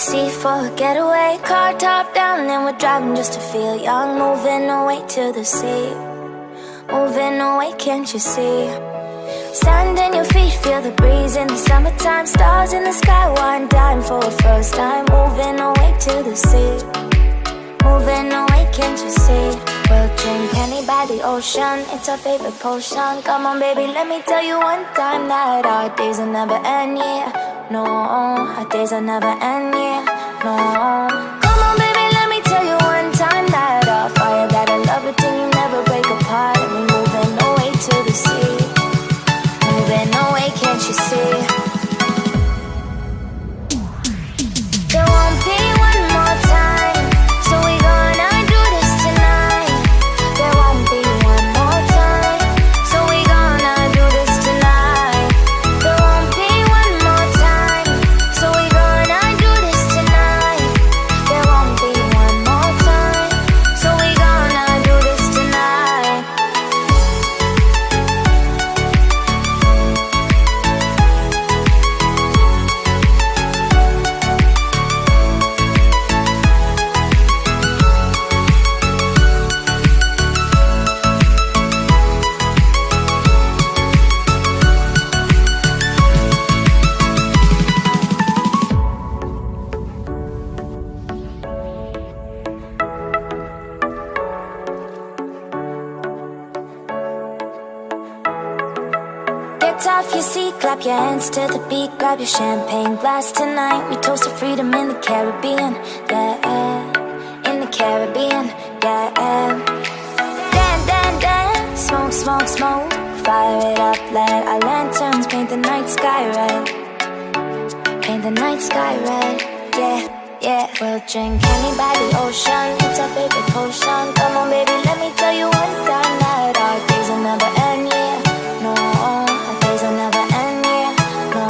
sea for a getaway. Car top down and we're driving just to feel young. Moving away to the sea, moving away, can't you see? Sand in your feet, feel the breeze in the summertime. Stars in the sky, one dime for a first time. Moving away to the sea, moving away, can't you see? We'll drink honey by the ocean, it's our favorite potion. Come on baby, let me tell you one time that our days will never end, yeah. No, our days will never end, yeah. No. Come on baby, let me tell you one time that our fire got a love it till you never break apart. And we're moving away to the sea, moving away, can't you see? There won't be one more time, so we gonna do this tonight. There won't be one more time, so we gonna do this tonight. There won't be one more time, so we gonna do this tonight. There won't be one more time, so we gonna do this tonight. Get off your seat, clap your hands to the beat. Grab your champagne glass tonight. We toast to freedom in the Caribbean, yeah. In the Caribbean, yeah. Dance, dance, dance, smoke, smoke, smoke. Fire it up, let our lanterns paint the night sky red. Paint the night sky red, yeah, yeah. We'll drink honey by the ocean, it's our favorite potion. Come on baby, let me tell you one time that our days will never end, yeah. No, our days will never end, yeah. No.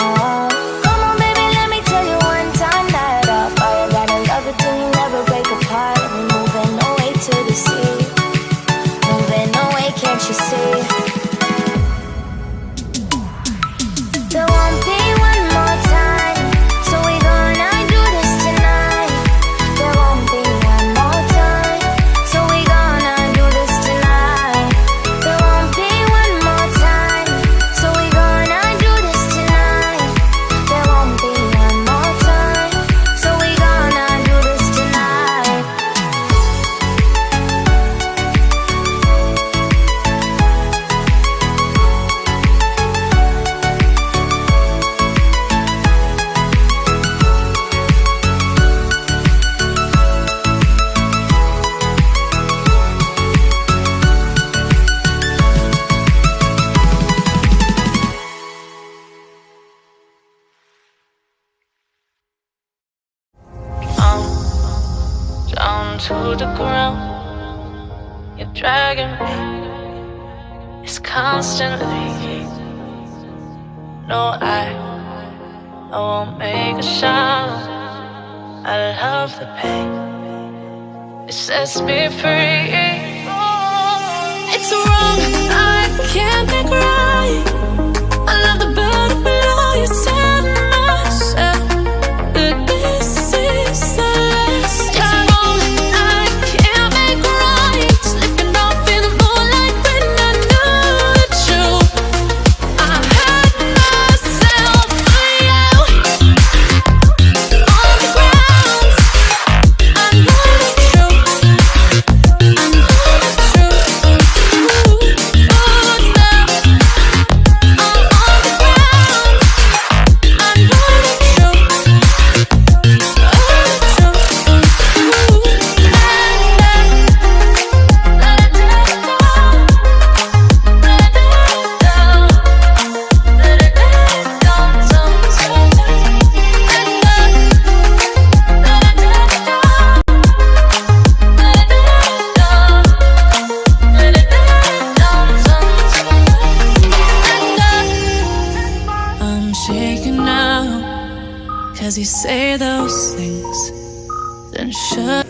Come on baby, let me tell you one time that our fire got a love it till you never break apart. And we're moving away to the sea, moving away, can't you see? There won't be one more time, so we gonna do this tonight. There won't be one more time, so we gonna do this tonight. There won't be one more time, so we gonna do this tonight. There won't be one more time, so we gonna do this tonight. Down to the ground, you're dragging me. It's constantly. No, I won't make a sound. I love the pain, it sets me free. It's wrong, I can't make right. I love the better below. You said myself that this is the last time. It's wrong, I can't make right. Slipping off in the moonlight when I knew the truth. I had myself for you. On the ground, I know the truth. I know the truth. Oh, now I'm on the ground. I know the truth. Oh, the I'm shaking now, 'cause you say those things, then shut